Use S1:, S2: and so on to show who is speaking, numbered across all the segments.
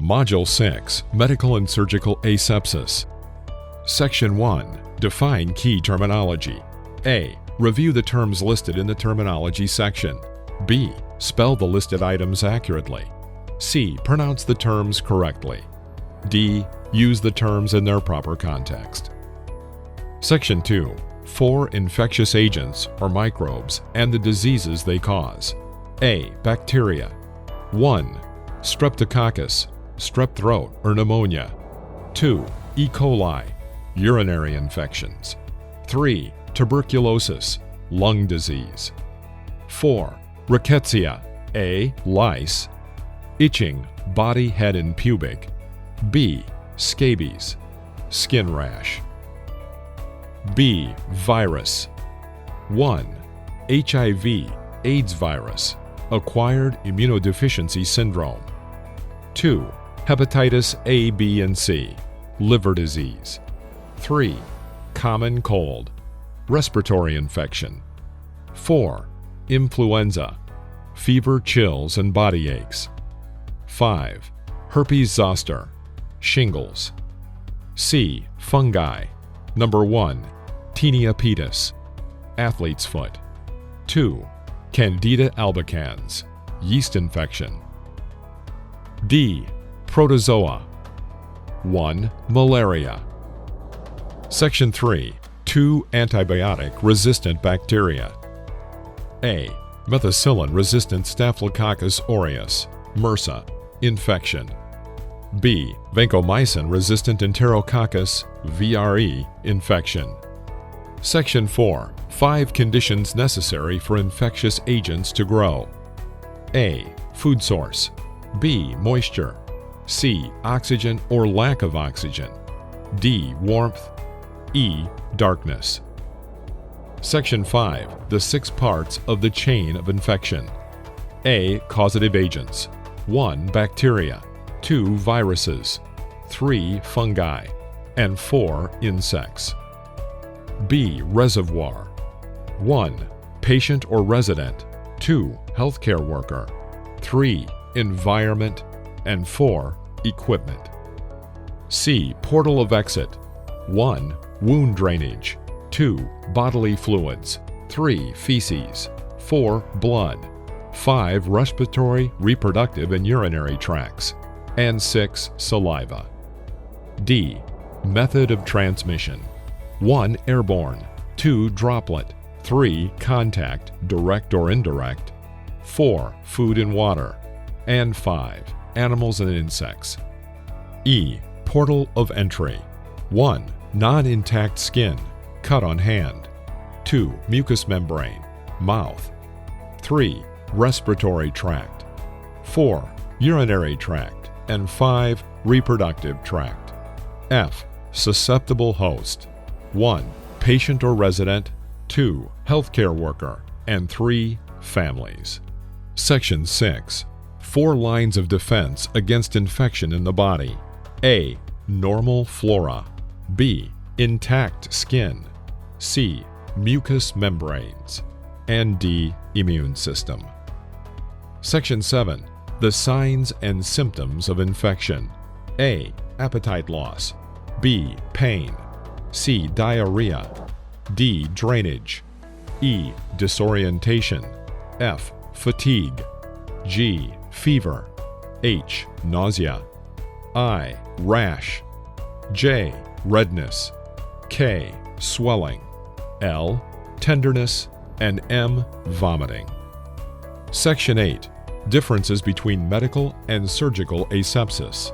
S1: Module 6, Medical and Surgical Asepsis. Section 1, Define key terminology. A. Review the terms listed in the terminology section. B. Spell the listed items accurately. C. Pronounce the terms correctly. D. Use the terms in their proper context. Section 2, 4 infectious agents or microbes and the diseases they cause. A. Bacteria. 1. Streptococcus, strep throat or pneumonia. 2. E. coli, urinary infections. 3. Tuberculosis, lung disease. 4. Rickettsia. A. Lice. Itching, body, head, and pubic. B. Scabies, skin rash. B. Virus. 1. HIV, AIDS virus, acquired immunodeficiency syndrome. 2. Hepatitis A, B, and C, liver disease. 3. Common cold, respiratory infection. 4. Influenza, fever, chills, and body aches. 5. Herpes zoster, shingles. C. Fungi. Number 1. Tinea pedis, athlete's foot. 2. Candida albicans, yeast infection. D. Protozoa. 1. Malaria. Section 3, 2 antibiotic-resistant bacteria. A. Methicillin-resistant Staphylococcus aureus, MRSA, infection. B. Vancomycin-resistant Enterococcus, VRE, infection. Section 4, 5 conditions necessary for infectious agents to grow. A. Food source. B. Moisture. C. Oxygen or lack of oxygen. D. Warmth. E. Darkness. Section 5, the 6 parts of the chain of infection. A. Causative agents. 1. Bacteria. 2. Viruses. 3. Fungi. And 4. Insects. B. Reservoir. 1. Patient or resident. 2. Healthcare worker. 3. Environment. And 4. Equipment. C. Portal of exit. 1. Wound drainage. 2. Bodily fluids. 3. Feces. 4. Blood. 5. Respiratory, reproductive, and urinary tracts. And 6. Saliva. D. Method of transmission. 1. Airborne. 2. Droplet. 3. Contact, direct or indirect. 4. Food and water. And 5. Animals and insects. E. Portal of entry. 1. Non-intact skin, cut on hand. 2. Mucous membrane, mouth. 3. Respiratory tract. 4. Urinary tract. And 5. Reproductive tract. F. Susceptible host. 1. Patient or resident. 2. Healthcare worker. And 3. Families. Section 6. 4 lines of defense against infection in the body. A. Normal flora. B. Intact skin. C. Mucous membranes. And D. Immune system. Section 7. The signs and symptoms of infection. A. Appetite loss. B. Pain. C. Diarrhea. D. Drainage. E. Disorientation. F. Fatigue. G. Fever. H. Nausea. I. Rash. J. Redness. K. Swelling. L. Tenderness. And M. Vomiting. Section 8. Differences between medical and surgical asepsis.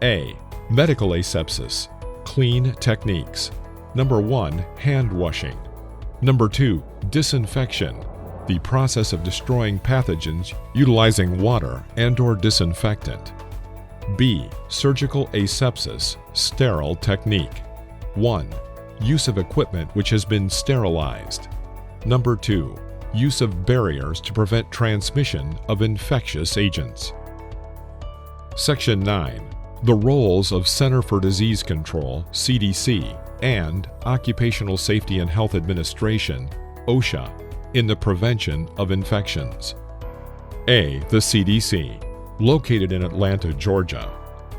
S1: A. Medical asepsis. Clean techniques. Number 1. Hand washing. Number 2. Disinfection. The process of destroying pathogens utilizing water and/or disinfectant. B. Surgical asepsis. Sterile technique. 1. Use of equipment which has been sterilized. Number 2. Use of barriers to prevent transmission of infectious agents. Section 9. The roles of Center for Disease Control, CDC, and Occupational Safety and Health Administration, OSHA, in the prevention of infections. A. The CDC, located in Atlanta, Georgia.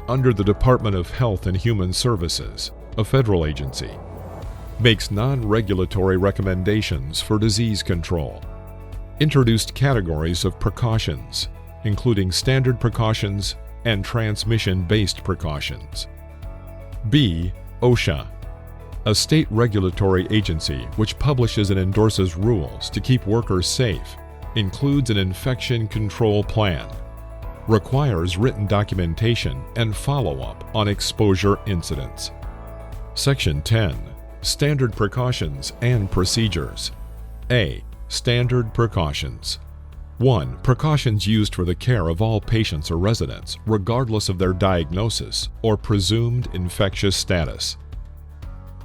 S1: under the Department of Health and Human Services, a federal agency. Makes non-regulatory recommendations for disease control. Introduced categories of precautions, including standard precautions and transmission-based precautions. B. OSHA, a state regulatory agency which publishes and endorses rules to keep workers safe, includes an infection control plan, requires written documentation and follow-up on exposure incidents. Section 10. Standard precautions and procedures. A. Standard precautions. 1. Precautions used for the care of all patients or residents, regardless of their diagnosis or presumed infectious status.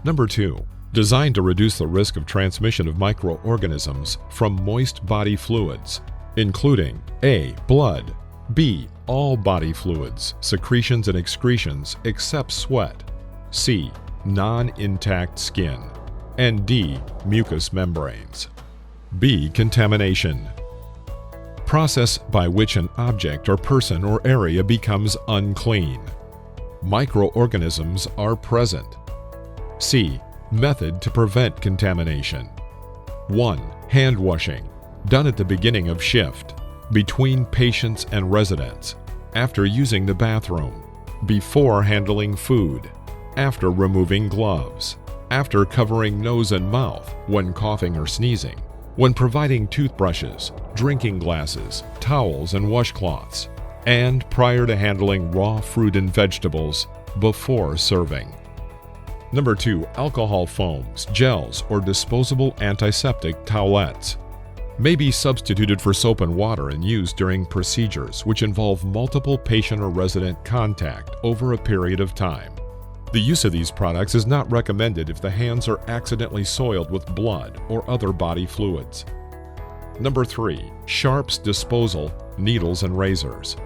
S1: Number 2. Designed to reduce the risk of transmission of microorganisms from moist body fluids, including A. Blood, B. All body fluids, secretions and excretions except sweat, C. Non-intact skin, and D. Mucous membranes. B. Contamination. Process by which an object or person or area becomes unclean. Microorganisms are present. C. Method to prevent contamination. 1. Hand washing, done at the beginning of shift, between patients and residents, after using the bathroom, before handling food, after removing gloves, after covering nose and mouth when coughing or sneezing, when providing toothbrushes, drinking glasses, towels, and washcloths, and prior to handling raw fruit and vegetables before serving. Number 2. Alcohol foams, gels, or disposable antiseptic towelettes may be substituted for soap and water and used during procedures which involve multiple patient or resident contact over a period of time. The use of these products is not recommended if the hands are accidentally soiled with blood or other body fluids. Number 3. Sharps disposal, needles and razors.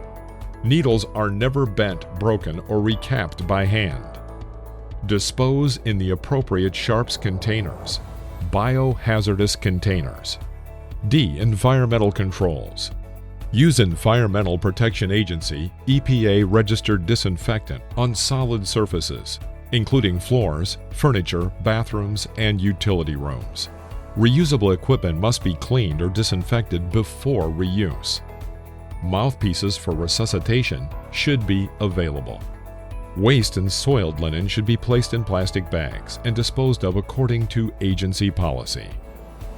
S1: Needles are never bent, broken, or recapped by hand. Dispose in the appropriate sharps containers, biohazardous containers. D. Environmental controls. Use Environmental Protection Agency EPA registered disinfectant on solid surfaces, including floors, furniture, bathrooms, and utility rooms. Reusable equipment must be cleaned or disinfected before reuse. Mouthpieces for resuscitation should be available. Waste and soiled linen should be placed in plastic bags and disposed of according to agency policy.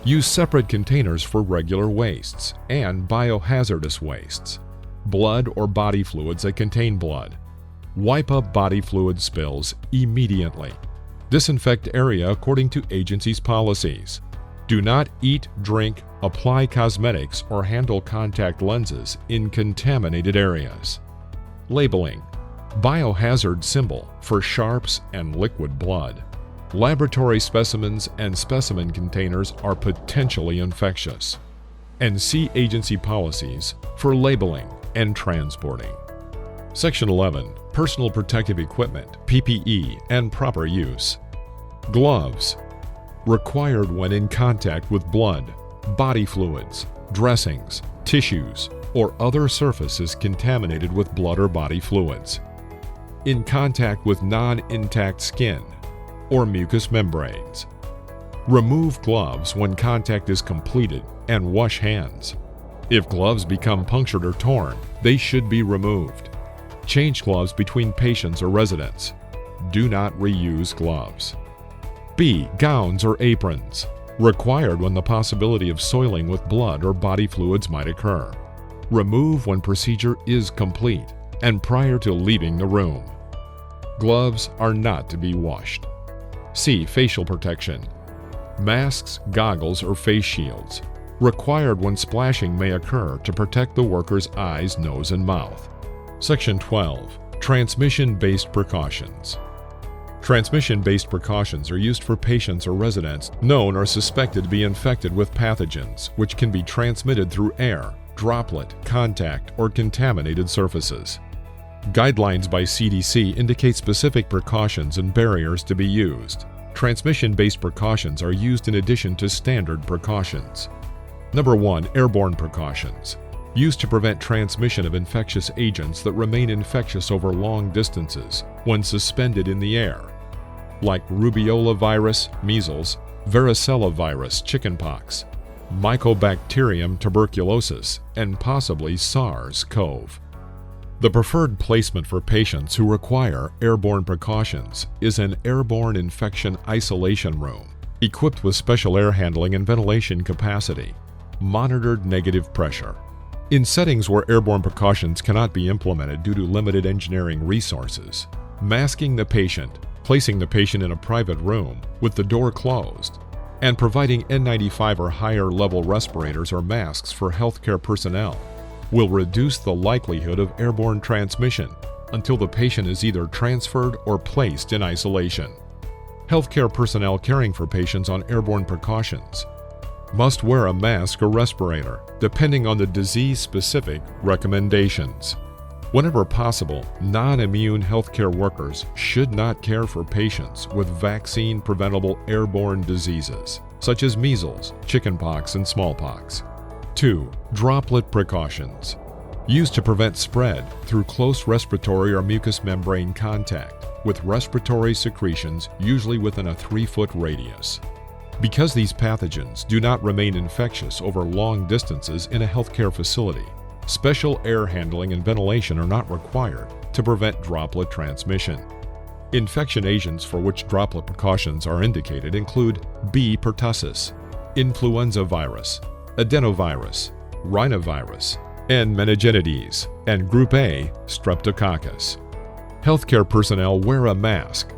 S1: Use separate containers for regular wastes and biohazardous wastes. Blood or body fluids that contain blood. Wipe up body fluid spills immediately. Disinfect area according to agency's policies. Do not eat, drink, apply cosmetics, or handle contact lenses in contaminated areas. Labeling. Biohazard symbol for sharps and liquid blood. Laboratory specimens and specimen containers are potentially infectious. And see agency policies for labeling and transporting. Section 11. Personal protective equipment, PPE, and proper use. Gloves. Required when in contact with blood, body fluids, dressings, tissues, or other surfaces contaminated with blood or body fluids. In contact with non-intact skin or mucous membranes. Remove gloves when contact is completed and wash hands. If gloves become punctured or torn, they should be removed. Change gloves between patients or residents. Do not reuse gloves. B. Gowns or aprons. Required when the possibility of soiling with blood or body fluids might occur. Remove when procedure is complete and prior to leaving the room. Gloves are not to be washed. C. Facial protection. Masks, goggles, or face shields. Required when splashing may occur to protect the worker's eyes, nose, and mouth. Section 12. Transmission-based precautions. Transmission-based precautions are used for patients or residents known or suspected to be infected with pathogens which can be transmitted through air, droplet, contact, or contaminated surfaces. Guidelines by CDC indicate specific precautions and barriers to be used. Transmission-based precautions are used in addition to standard precautions. Number 1. Airborne precautions. used to prevent transmission of infectious agents that remain infectious over long distances when suspended in the air, like rubeola virus, measles, varicella virus, chickenpox, Mycobacterium tuberculosis, and possibly SARS-CoV. The preferred placement for patients who require airborne precautions is an airborne infection isolation room, equipped with special air handling and ventilation capacity, monitored negative pressure. In settings where airborne precautions cannot be implemented due to limited engineering resources, masking the patient, placing the patient in a private room with the door closed, and providing N95 or higher level respirators or masks for healthcare personnel will reduce the likelihood of airborne transmission until the patient is either transferred or placed in isolation. Healthcare personnel caring for patients on airborne precautions must wear a mask or respirator, depending on the disease-specific recommendations. Whenever possible, non-immune healthcare workers should not care for patients with vaccine-preventable airborne diseases, such as measles, chickenpox, and smallpox. 2. Droplet precautions, used to prevent spread through close respiratory or mucous membrane contact with respiratory secretions, usually within a 3-foot radius. Because these pathogens do not remain infectious over long distances in a healthcare facility, special air handling and ventilation are not required to prevent droplet transmission. Infection agents for which droplet precautions are indicated include B. pertussis, influenza virus, adenovirus, rhinovirus, and meningitidis, and Group A, streptococcus. Healthcare personnel wear a mask.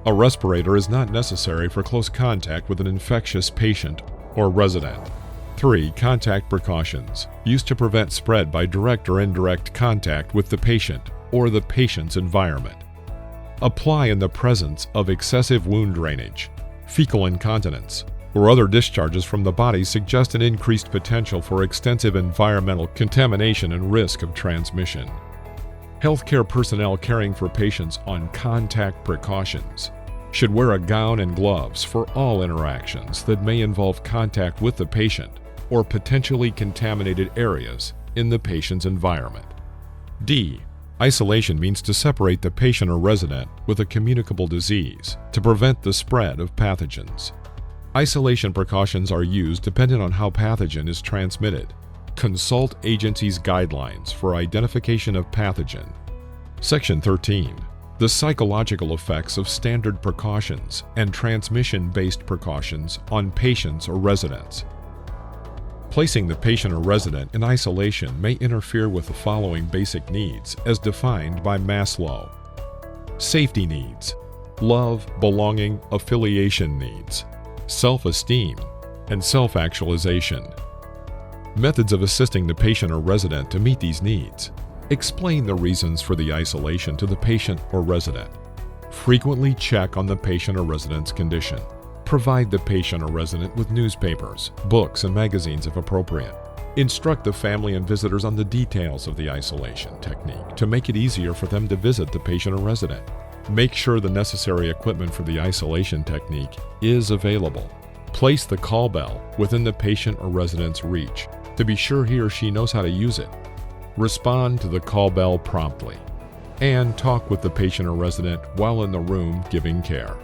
S1: A respirator is not necessary for close contact with an infectious patient or resident. 3. Contact precautions, used to prevent spread by direct or indirect contact with the patient or the patient's environment. Apply in the presence of excessive wound drainage, fecal incontinence, or other discharges from the body suggest an increased potential for extensive environmental contamination and risk of transmission. Healthcare personnel caring for patients on contact precautions should wear a gown and gloves for all interactions that may involve contact with the patient or potentially contaminated areas in the patient's environment. D. Isolation means to separate the patient or resident with a communicable disease to prevent the spread of pathogens. Isolation precautions are used depending on how pathogen is transmitted. Consult agency's guidelines for identification of pathogen. Section 13. The psychological effects of standard precautions and transmission-based precautions on patients or residents. Placing the patient or resident in isolation may interfere with the following basic needs as defined by Maslow. Safety needs, love, belonging, affiliation needs, self-esteem, and self-actualization. Methods of assisting the patient or resident to meet these needs. Explain the reasons for the isolation to the patient or resident. Frequently check on the patient or resident's condition. Provide the patient or resident with newspapers, books, and magazines if appropriate. Instruct the family and visitors on the details of the isolation technique to make it easier for them to visit the patient or resident. Make sure the necessary equipment for the isolation technique is available. Place the call bell within the patient or resident's reach to be sure he or she knows how to use it. Respond to the call bell promptly, and talk with the patient or resident while in the room giving care.